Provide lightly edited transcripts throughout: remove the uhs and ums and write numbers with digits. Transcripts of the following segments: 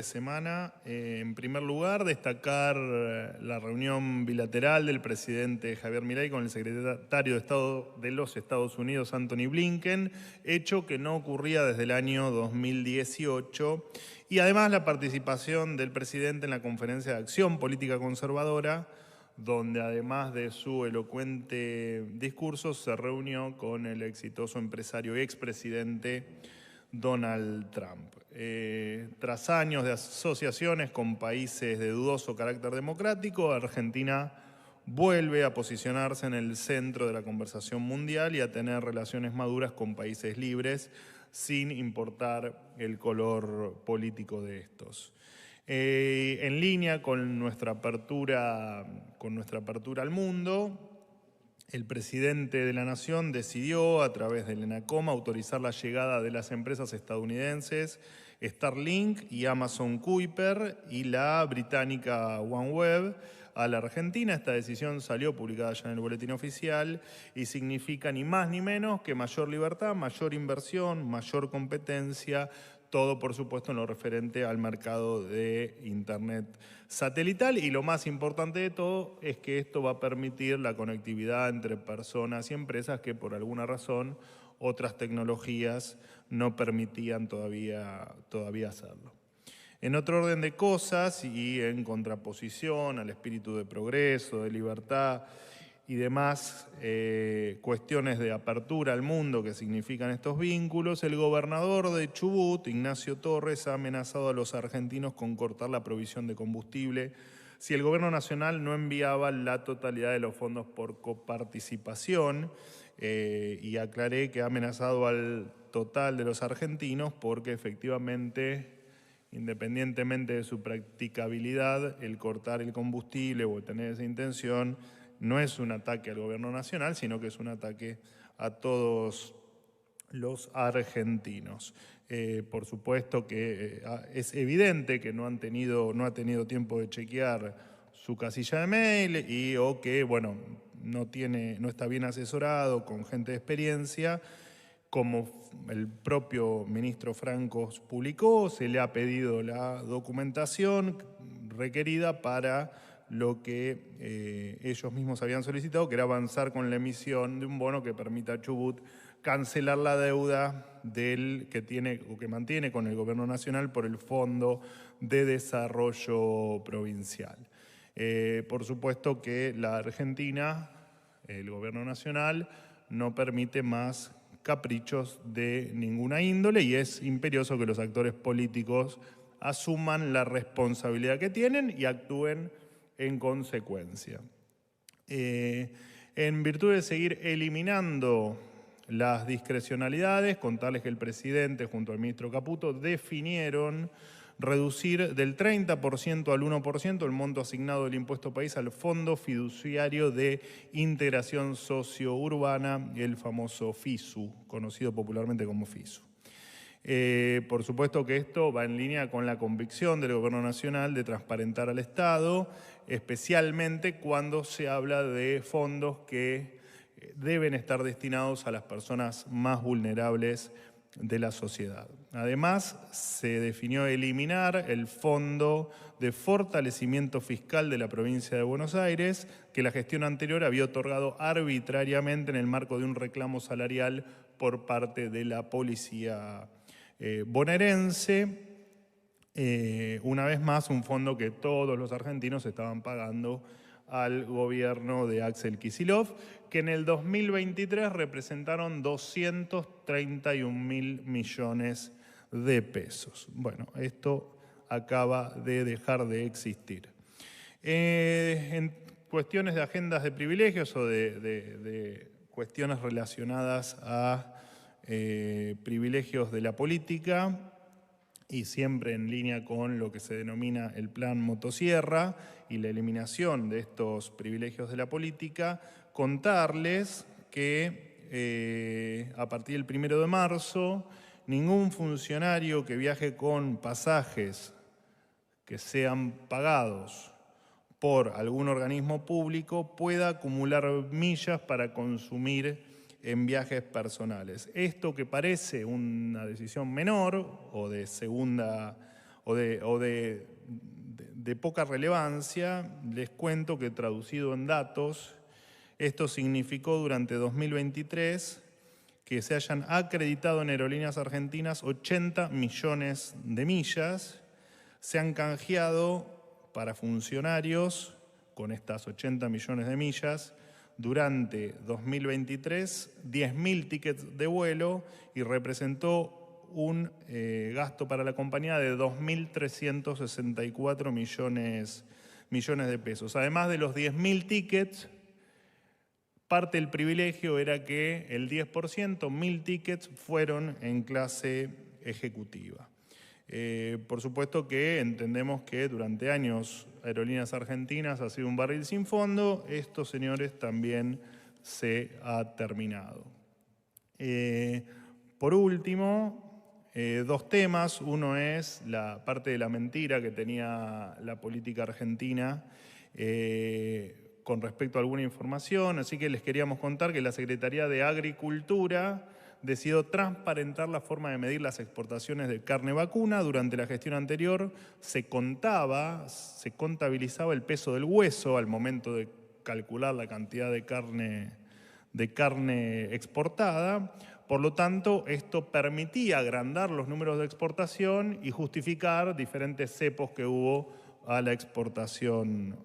Semana. En primer lugar, destacar la reunión bilateral del presidente Javier Milei con el secretario de Estado de los Estados Unidos, Antony Blinken, hecho que no ocurría desde el año 2018, y además la participación del presidente en la Conferencia de Acción Política Conservadora, donde además de su elocuente discurso se reunió con el exitoso empresario y expresidente Donald Trump. Tras años de asociaciones con países de dudoso carácter democrático, Argentina vuelve a posicionarse en el centro de la conversación mundial y a tener relaciones maduras con países libres, sin importar el color político de estos. En línea con nuestra apertura al mundo, el presidente de la Nación decidió, a través del ENACOM, autorizar la llegada de las empresas estadounidenses Starlink y Amazon Kuiper y la británica OneWeb a la Argentina. Esta decisión salió publicada ya en el boletín oficial y significa ni más ni menos que mayor libertad, mayor inversión, mayor competencia, todo por supuesto en lo referente al mercado de Internet satelital, y lo más importante de todo es que esto va a permitir la conectividad entre personas y empresas que por alguna razón otras tecnologías no permitían todavía hacerlo. En otro orden de cosas y en contraposición al espíritu de progreso, de libertad y demás cuestiones de apertura al mundo que significan estos vínculos, el gobernador de Chubut, Ignacio Torres, ha amenazado a los argentinos con cortar la provisión de combustible si el gobierno nacional no enviaba la totalidad de los fondos por coparticipación, y aclaré que ha amenazado al total de los argentinos porque efectivamente, independientemente de su practicabilidad, el cortar el combustible o tener esa intención no es un ataque al gobierno nacional, sino que es un ataque a todos los argentinos. Por supuesto que es evidente que no ha tenido tiempo de chequear su casilla de mail o que, bueno, no está bien asesorado con gente de experiencia. Como el propio ministro Franco publicó, se le ha pedido la documentación requerida para lo que ellos mismos habían solicitado, que era avanzar con la emisión de un bono que permita a Chubut cancelar la deuda que mantiene con el gobierno nacional por el Fondo de Desarrollo Provincial. Por supuesto que la Argentina, el gobierno nacional, no permite más caprichos de ninguna índole y es imperioso que los actores políticos asuman la responsabilidad que tienen y actúen en consecuencia. En virtud de seguir eliminando las discrecionalidades, contarles que el presidente junto al ministro Caputo definieron reducir del 30% al 1% el monto asignado del impuesto país al Fondo Fiduciario de Integración Sociourbana, el famoso FISU, conocido popularmente como FISU. Por supuesto que esto va en línea con la convicción del Gobierno Nacional de transparentar al Estado, especialmente cuando se habla de fondos que deben estar destinados a las personas más vulnerables de la sociedad. Además, se definió eliminar el Fondo de Fortalecimiento Fiscal de la provincia de Buenos Aires, que la gestión anterior había otorgado arbitrariamente en el marco de un reclamo salarial por parte de la policía bonaerense. Una vez más, un fondo que todos los argentinos estaban pagando al gobierno de Axel Kicillof, que en el 2023 representaron 231.000 millones de pesos. Bueno, esto acaba de dejar de existir. En cuestiones de agendas de privilegios o de cuestiones relacionadas a privilegios de la política, y siempre en línea con lo que se denomina el Plan Motosierra y la eliminación de estos privilegios de la política, contarles que a partir del 1 de marzo, ningún funcionario que viaje con pasajes que sean pagados por algún organismo público pueda acumular millas para consumir en viajes personales. Esto, que parece una decisión menor o de segunda de poca relevancia, les cuento que traducido en datos, esto significó durante 2023 que se hayan acreditado en Aerolíneas Argentinas 80 millones de millas, se han canjeado para funcionarios con estas 80 millones de millas durante 2023 10.000 tickets de vuelo y representó un gasto para la compañía de 2.364 millones de pesos. Además de los 10.000 tickets, parte del privilegio era que el 10%, 1.000 tickets, fueron en clase ejecutiva. Por supuesto que entendemos que durante años Aerolíneas Argentinas ha sido un barril sin fondo. Esto, señores, también se ha terminado. Por último, dos temas. Uno es la parte de la mentira que tenía la política argentina con respecto a alguna información. Así que les queríamos contar que la Secretaría de Agricultura decidió transparentar la forma de medir las exportaciones de carne vacuna. Durante la gestión anterior se contabilizaba el peso del hueso al momento de calcular la cantidad de carne exportada. Por lo tanto, esto permitía agrandar los números de exportación y justificar diferentes cepos que hubo a la exportación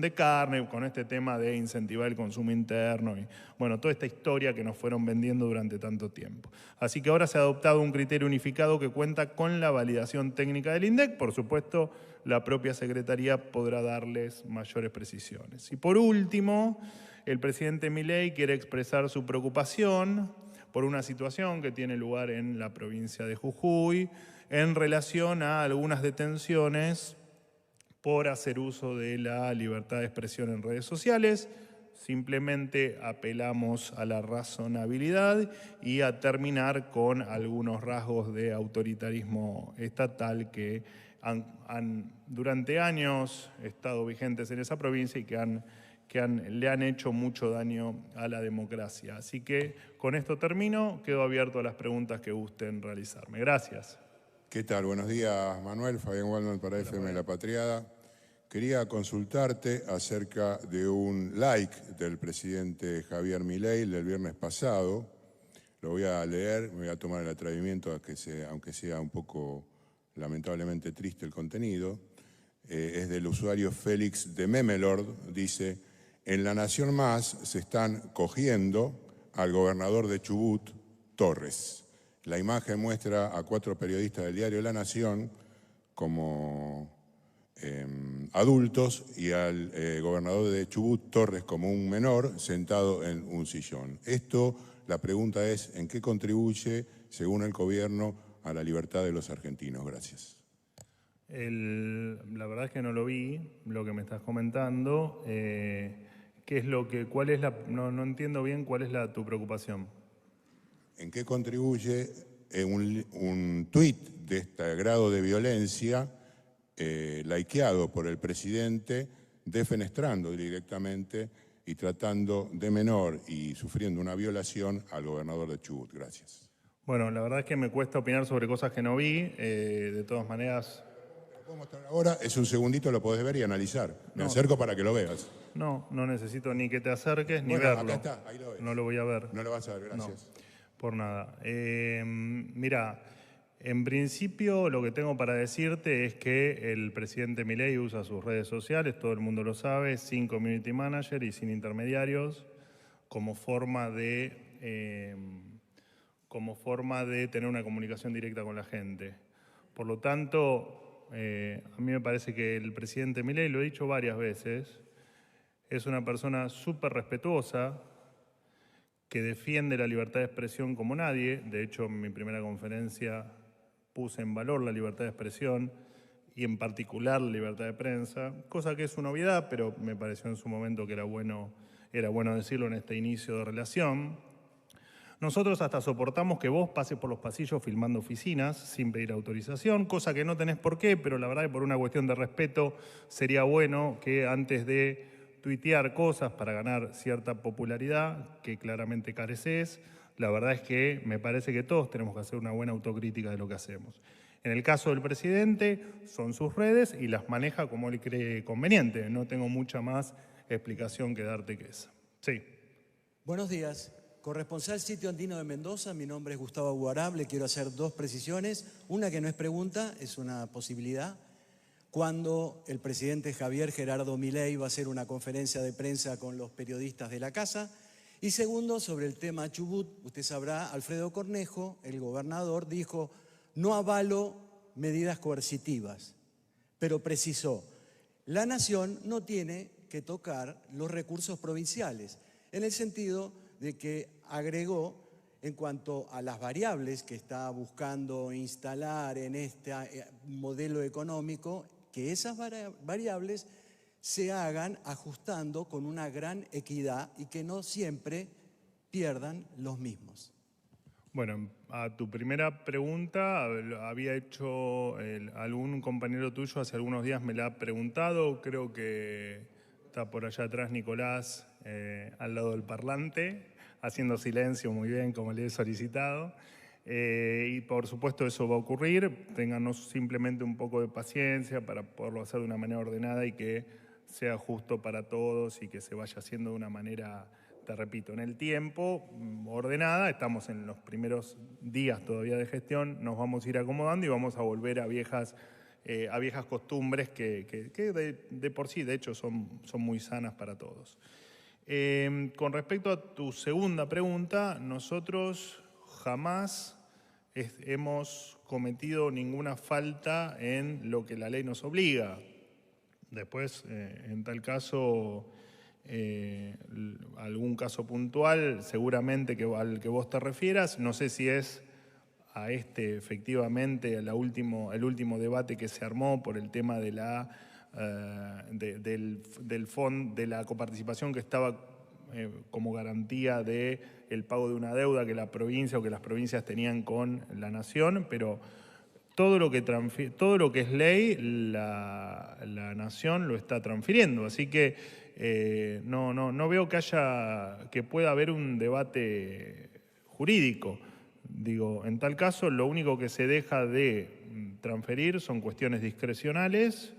de carne, con este tema de incentivar el consumo interno y, bueno, toda esta historia que nos fueron vendiendo durante tanto tiempo. Así que ahora se ha adoptado un criterio unificado que cuenta con la validación técnica del INDEC. Por supuesto, la propia Secretaría podrá darles mayores precisiones. Y por último, el presidente Milei quiere expresar su preocupación por una situación que tiene lugar en la provincia de Jujuy en relación a algunas detenciones por hacer uso de la libertad de expresión en redes sociales. Simplemente apelamos a la razonabilidad y a terminar con algunos rasgos de autoritarismo estatal que han durante años estado vigentes en esa provincia y que le han hecho mucho daño a la democracia. Así que con esto termino, quedo abierto a las preguntas que gusten realizarme. Gracias. ¿Qué tal? Buenos días, Manuel. Fabián Waldman para FM La Patriada. Quería consultarte acerca de un like del presidente Javier Milei del viernes pasado. Lo voy a leer, me voy a tomar el atrevimiento, aunque sea un poco lamentablemente triste el contenido. Es del usuario Félix de Memelord. Dice: en La Nación Más se están cogiendo al gobernador de Chubut, Torres. La imagen muestra a 4 periodistas del diario La Nación como adultos y al gobernador de Chubut, Torres, como un menor sentado en un sillón. La pregunta es, ¿en qué contribuye, según el gobierno, a la libertad de los argentinos? Gracias. La verdad es que no lo vi, lo que me estás comentando. No entiendo bien cuál es tu preocupación. ¿En qué contribuye un tuit de este grado de violencia likeado por el presidente, defenestrando directamente y tratando de menor y sufriendo una violación al gobernador de Chubut? Gracias. Bueno, la verdad es que me cuesta opinar sobre cosas que no vi. De todas maneras... Lo puedo mostrar ahora, es un segundito, lo podés ver y analizar. Me acerco para que lo veas. No necesito ni que te acerques ni verlo. Acá está, ahí lo ves. No lo voy a ver. No lo vas a ver, gracias. No, por nada. Mira, en principio lo que tengo para decirte es que el presidente Milei usa sus redes sociales, todo el mundo lo sabe, sin community manager y sin intermediarios, como forma de tener una comunicación directa con la gente. Por lo tanto, a mí me parece que el presidente Milei, lo he dicho varias veces, es una persona súper respetuosa, que defiende la libertad de expresión como nadie. De hecho, en mi primera conferencia puse en valor la libertad de expresión y en particular la libertad de prensa, cosa que es una obviedad, pero me pareció en su momento que era bueno decirlo en este inicio de relación. Nosotros hasta soportamos que vos pases por los pasillos filmando oficinas sin pedir autorización, cosa que no tenés por qué, pero la verdad que por una cuestión de respeto sería bueno que antes de tuitear cosas para ganar cierta popularidad que claramente careces, la verdad es que me parece que todos tenemos que hacer una buena autocrítica de lo que hacemos. En el caso del presidente, son sus redes y las maneja como él cree conveniente. No tengo mucha más explicación que darte que esa. Sí. Buenos días. Corresponsal Sitio Andino de Mendoza, mi nombre es Gustavo Guarab, le quiero hacer dos precisiones. Una que no es pregunta, es una posibilidad. Cuando el presidente Javier Gerardo Milei va a hacer una conferencia de prensa con los periodistas de la casa. Y segundo, sobre el tema Chubut, usted sabrá, Alfredo Cornejo, el gobernador, dijo: no avalo medidas coercitivas, pero precisó: la nación no tiene que tocar los recursos provinciales, en el sentido de que agregó, en cuanto a las variables que está buscando instalar en este modelo económico, que esas variables se hagan ajustando con una gran equidad y que no siempre pierdan los mismos. Bueno, a tu primera pregunta, había hecho algún compañero tuyo hace algunos días, me la ha preguntado, creo que está por allá atrás Nicolás, al lado del parlante, haciendo silencio muy bien, como le he solicitado. Y por supuesto eso va a ocurrir, ténganos simplemente un poco de paciencia para poderlo hacer de una manera ordenada y que sea justo para todos y que se vaya haciendo de una manera, te repito, en el tiempo, ordenada. Estamos en los primeros días todavía de gestión, nos vamos a ir acomodando y vamos a volver a viejas costumbres que de por sí, de hecho, son muy sanas para todos. Con respecto a tu segunda pregunta, nosotros jamás hemos cometido ninguna falta en lo que la ley nos obliga. Después, en tal caso, algún caso puntual, seguramente al que vos te refieras, no sé si es a efectivamente, el último debate que se armó por el tema de del fondo, de la coparticipación que estaba como garantía del pago de una deuda que la provincia o que las provincias tenían con la nación, pero todo lo que es ley, la nación lo está transfiriendo. Así que no veo que pueda haber un debate jurídico. Digo, en tal caso, lo único que se deja de transferir son cuestiones discrecionales,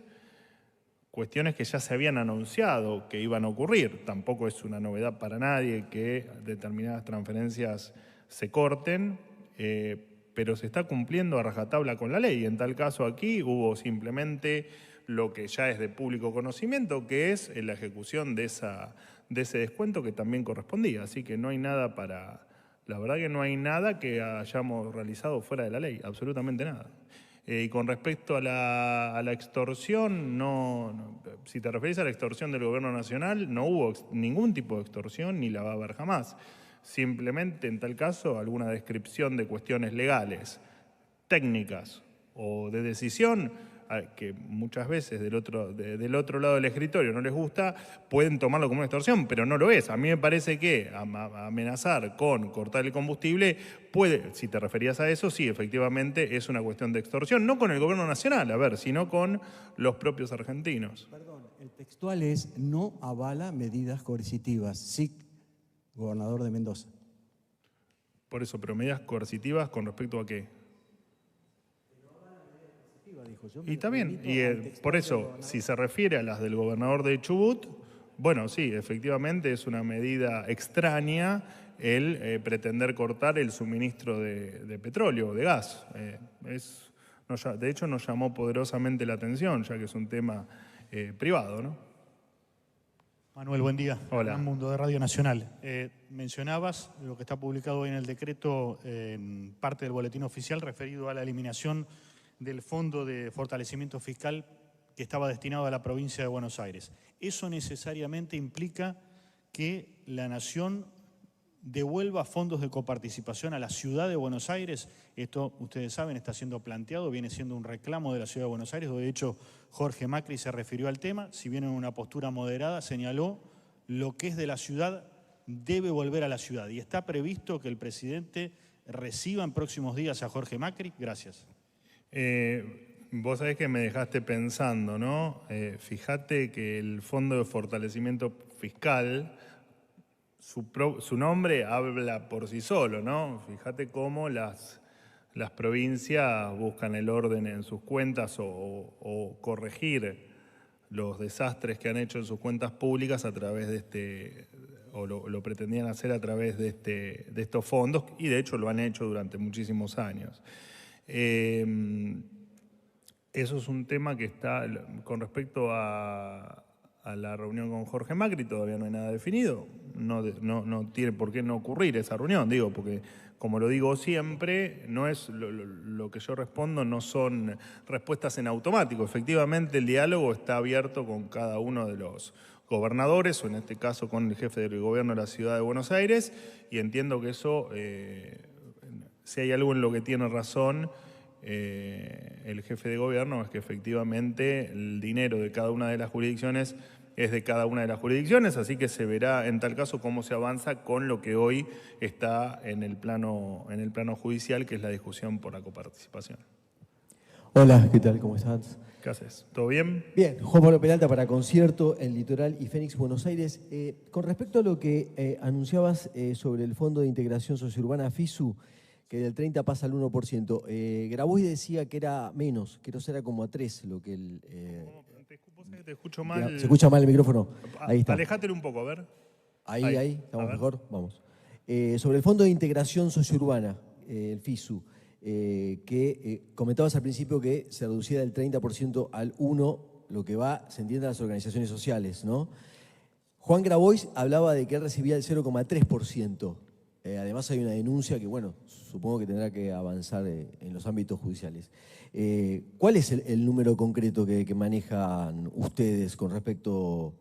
cuestiones que ya se habían anunciado que iban a ocurrir. Tampoco es una novedad para nadie que determinadas transferencias se corten, pero se está cumpliendo a rajatabla con la ley. En tal caso, aquí hubo simplemente lo que ya es de público conocimiento, que es la ejecución de ese descuento que también correspondía. Así que no hay nada la verdad que no hay nada que hayamos realizado fuera de la ley, absolutamente nada. Y con respecto a la extorsión, si te referís a la extorsión del gobierno nacional, no hubo ningún tipo de extorsión ni la va a haber jamás. Simplemente, en tal caso, alguna descripción de cuestiones legales, técnicas o de decisión, que muchas veces del otro lado del escritorio no les gusta, pueden tomarlo como una extorsión, pero no lo es. A mí me parece que amenazar con cortar el combustible puede, si te referías a eso, sí, efectivamente es una cuestión de extorsión, no con el gobierno nacional, sino con los propios argentinos. Perdón, el textual es: no avala medidas coercitivas. Sí, gobernador de Mendoza. Por eso, pero medidas coercitivas ¿con respecto a qué? Y también, por eso, si se refiere a las del gobernador de Chubut, bueno, sí, efectivamente es una medida extraña el pretender cortar el suministro de petróleo, de gas. De hecho, nos llamó poderosamente la atención, ya que es un tema privado, ¿no? Manuel, buen día. Hola. Gran Mundo de Radio Nacional. Mencionabas lo que está publicado hoy en el decreto, en parte del boletín oficial, referido a la eliminación del Fondo de Fortalecimiento Fiscal que estaba destinado a la provincia de Buenos Aires. ¿Eso necesariamente implica que la Nación devuelva fondos de coparticipación a la ciudad de Buenos Aires? Esto, ustedes saben, está siendo planteado, viene siendo un reclamo de la ciudad de Buenos Aires. De hecho, Jorge Macri se refirió al tema, si bien en una postura moderada, señaló: lo que es de la ciudad debe volver a la ciudad. ¿Y está previsto que el presidente reciba en próximos días a Jorge Macri? Gracias. Vos sabés que me dejaste pensando, ¿no? Fíjate que el Fondo de Fortalecimiento Fiscal, su nombre habla por sí solo, ¿no? Fíjate cómo las provincias buscan el orden en sus cuentas o corregir los desastres que han hecho en sus cuentas públicas a través de o lo pretendían hacer a través de estos fondos, y de hecho lo han hecho durante muchísimos años. Eso es un tema que está, con respecto a la reunión con Jorge Macri, todavía no hay nada definido. No tiene por qué no ocurrir esa reunión, digo, porque como lo digo siempre, no es lo que yo respondo no son respuestas en automático. Efectivamente, el diálogo está abierto con cada uno de los gobernadores, o en este caso con el jefe del gobierno de la Ciudad de Buenos Aires, y entiendo que eso, si hay algo en lo que tiene razón el jefe de gobierno, es que efectivamente el dinero de cada una de las jurisdicciones es de cada una de las jurisdicciones, así que se verá en tal caso cómo se avanza con lo que hoy está en el plano judicial, que es la discusión por la coparticipación. Hola, ¿qué tal? ¿Cómo estás? ¿Qué haces? ¿Todo bien? Bien, Juan Pablo Peralta para Concierto, El Litoral y Fénix, Buenos Aires. Con respecto a lo que anunciabas sobre el Fondo de Integración Sociourbana FISU, que del 30 pasa al 1%, Grabois decía que era menos, que no será como a 3 lo que el... Te escucho mal. ¿Se escucha mal el micrófono? Ahí está. Alejátelo un poco, a ver. Ahí, ¿estamos mejor? Vamos. Sobre el Fondo de Integración Sociourbana, el FISU, que comentabas al principio que se reducía del 30% al 1%, lo que va, se entiende, a las organizaciones sociales, ¿no? Juan Grabois hablaba de que él recibía el 0,3%. Además hay una denuncia que, bueno, supongo que tendrá que avanzar en los ámbitos judiciales. ¿Cuál es el número concreto que manejan ustedes con respecto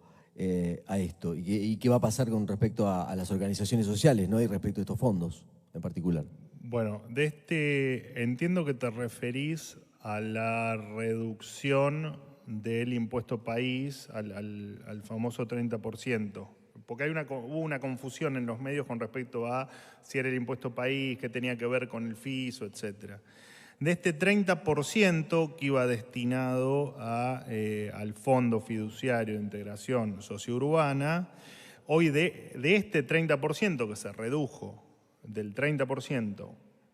a esto? ¿Y qué va a pasar con respecto a las organizaciones sociales, ¿no? Y respecto a estos fondos en particular? Bueno, entiendo que te referís a la reducción del impuesto país al famoso 30%. Porque hubo una confusión en los medios con respecto a si era el impuesto país, qué tenía que ver con el FISO, etc. De este 30% que iba destinado al Fondo Fiduciario de Integración Sociourbana, hoy de este 30% que se redujo del 30%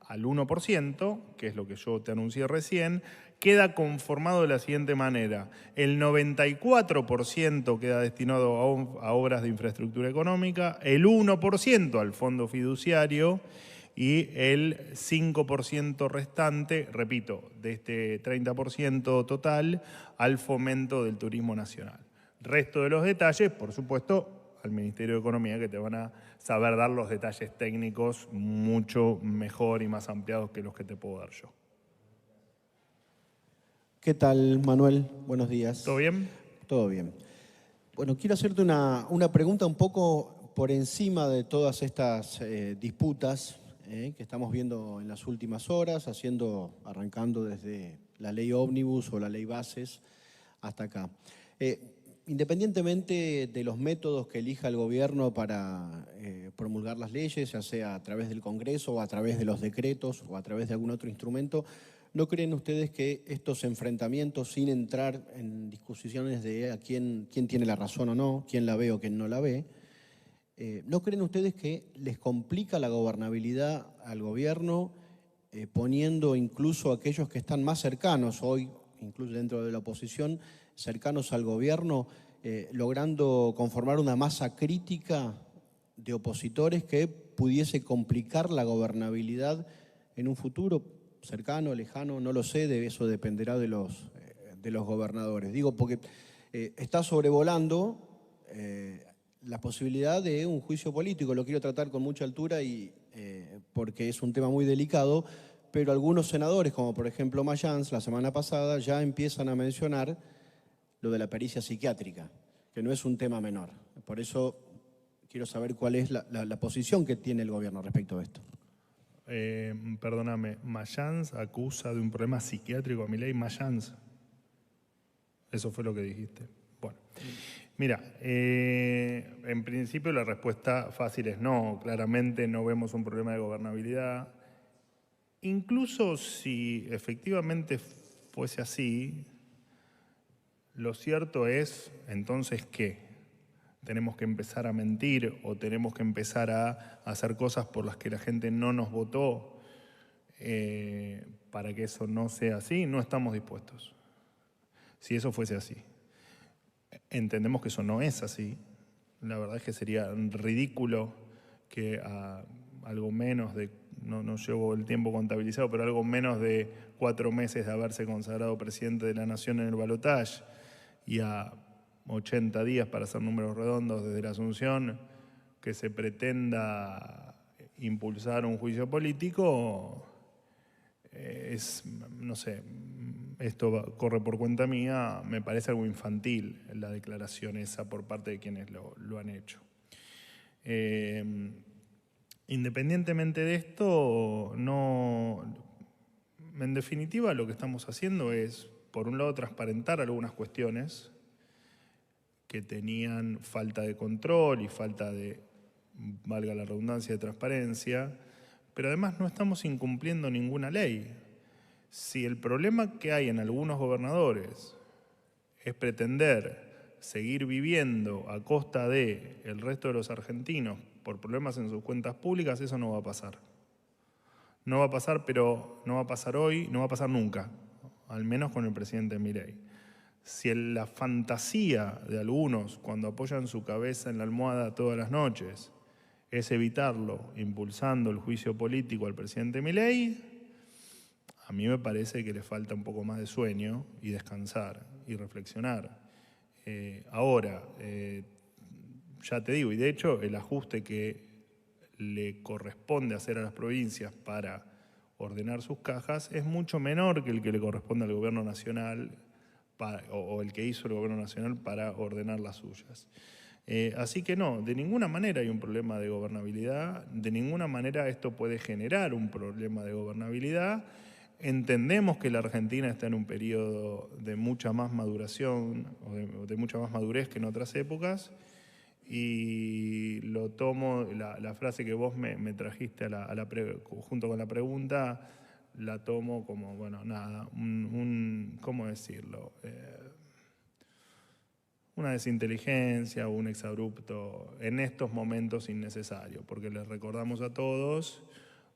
al 1%, que es lo que yo te anuncié recién, queda conformado de la siguiente manera. El 94% queda destinado a obras de infraestructura económica, el 1% al fondo fiduciario y el 5% restante, repito, de este 30% total, al fomento del turismo nacional. Resto de los detalles, por supuesto, al Ministerio de Economía, que te van a saber dar los detalles técnicos mucho mejor y más ampliados que los que te puedo dar yo. ¿Qué tal, Manuel? Buenos días. ¿Todo bien? Todo bien. Bueno, quiero hacerte una pregunta un poco por encima de todas estas disputas que estamos viendo en las últimas horas, arrancando desde la ley ómnibus o la ley bases hasta acá. Independientemente de los métodos que elija el gobierno para promulgar las leyes, ya sea a través del Congreso o a través de los decretos o a través de algún otro instrumento, ¿no creen ustedes que estos enfrentamientos, sin entrar en discusiones de a quién tiene la razón o no, quién la ve o quién no la ve, ¿no creen ustedes que les complica la gobernabilidad al gobierno, poniendo incluso a aquellos que están más cercanos hoy, incluso dentro de la oposición, cercanos al gobierno, logrando conformar una masa crítica de opositores que pudiese complicar la gobernabilidad en un futuro cercano, lejano? No lo sé, de eso dependerá de los gobernadores. Digo, porque está sobrevolando la posibilidad de un juicio político. Lo quiero tratar con mucha altura porque es un tema muy delicado, pero algunos senadores, como por ejemplo Mayans, la semana pasada, ya empiezan a mencionar lo de la pericia psiquiátrica, que no es un tema menor. Por eso quiero saber cuál es la posición que tiene el gobierno respecto a esto. Perdóname, Mayans acusa de un problema psiquiátrico a Milei. Mayans, eso fue lo que dijiste. Bueno, mira, en principio la respuesta fácil es no. Claramente no vemos un problema de gobernabilidad. Incluso si efectivamente fuese así, lo cierto es entonces que tenemos que empezar a mentir o tenemos que empezar a hacer cosas por las que la gente no nos votó. para que eso no sea así, no estamos dispuestos. Si eso fuese así. Entendemos que eso no es así. La verdad es que sería ridículo que a algo menos de, no llevo el tiempo contabilizado, pero algo menos de 4 meses de haberse consagrado presidente de la Nación en el balotaje y a 80 días, para hacer números redondos, desde la Asunción, que se pretenda impulsar un juicio político, no sé, esto corre por cuenta mía, me parece algo infantil la declaración esa por parte de quienes lo han hecho. Independientemente de esto, en definitiva lo que estamos haciendo es, por un lado, transparentar algunas cuestiones que tenían falta de control y falta de, valga la redundancia, de transparencia, pero además no estamos incumpliendo ninguna ley. Si el problema que hay en algunos gobernadores es pretender seguir viviendo a costa del resto de los argentinos por problemas en sus cuentas públicas, eso no va a pasar. No va a pasar, pero no va a pasar hoy, no va a pasar nunca, al menos con el presidente Milei. Si la fantasía de algunos, cuando apoyan su cabeza en la almohada todas las noches, es evitarlo impulsando el juicio político al presidente Milei, a mí me parece que le falta un poco más de sueño y descansar y reflexionar. Ahora, ya te digo, y de hecho el ajuste que le corresponde hacer a las provincias para ordenar sus cajas es mucho menor que el que le corresponde al gobierno nacional o el que hizo el gobierno nacional para ordenar las suyas. Así que no, de ninguna manera hay un problema de gobernabilidad, de ninguna manera esto puede generar un problema de gobernabilidad. Entendemos que la Argentina está en un periodo de mucha más maduración, o de mucha más madurez que en otras épocas, y lo tomo, la frase que vos me trajiste junto con la pregunta, la tomo como, bueno, nada, ¿cómo decirlo? Una desinteligencia o un exabrupto en estos momentos innecesario, porque les recordamos a todos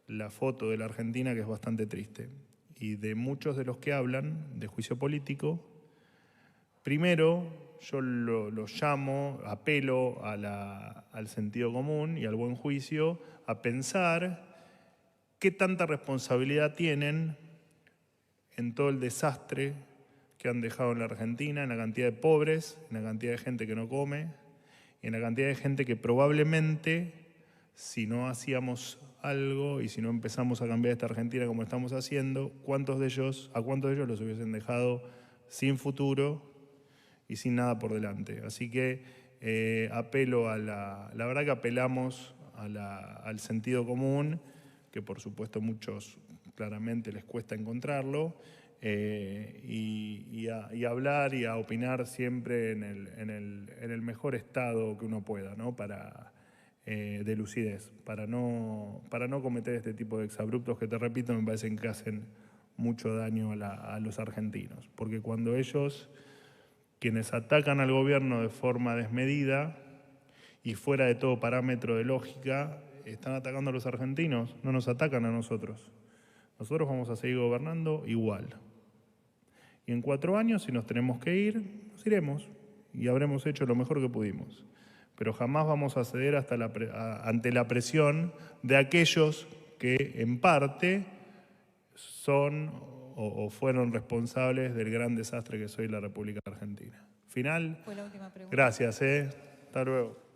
la foto de la Argentina, que es bastante triste, y de muchos de los que hablan de juicio político. Primero, yo lo llamo, apelo al sentido común y al buen juicio, a pensar qué tanta responsabilidad tienen en todo el desastre que han dejado en la Argentina, en la cantidad de pobres, en la cantidad de gente que no come, y en la cantidad de gente que probablemente, si no hacíamos algo y si no empezamos a cambiar esta Argentina como estamos haciendo, ¿a cuántos de ellos los hubiesen dejado sin futuro y sin nada por delante? Así que apelo la verdad que apelamos al sentido común, que por supuesto muchos claramente les cuesta encontrarlo, y a hablar y a opinar siempre en el mejor estado que uno pueda, ¿no? De lucidez, para no cometer este tipo de exabruptos que, te repito, me parecen que hacen mucho daño a los argentinos. Porque cuando ellos, quienes atacan al gobierno de forma desmedida y fuera de todo parámetro de lógica, están atacando a los argentinos, no nos atacan a nosotros. Nosotros vamos a seguir gobernando igual. Y en 4 años, si nos tenemos que ir, nos iremos y habremos hecho lo mejor que pudimos. Pero jamás vamos a ceder ante la presión de aquellos que en parte son o fueron responsables del gran desastre que soy la República Argentina. Final. Fue la última pregunta. Gracias. Hasta luego.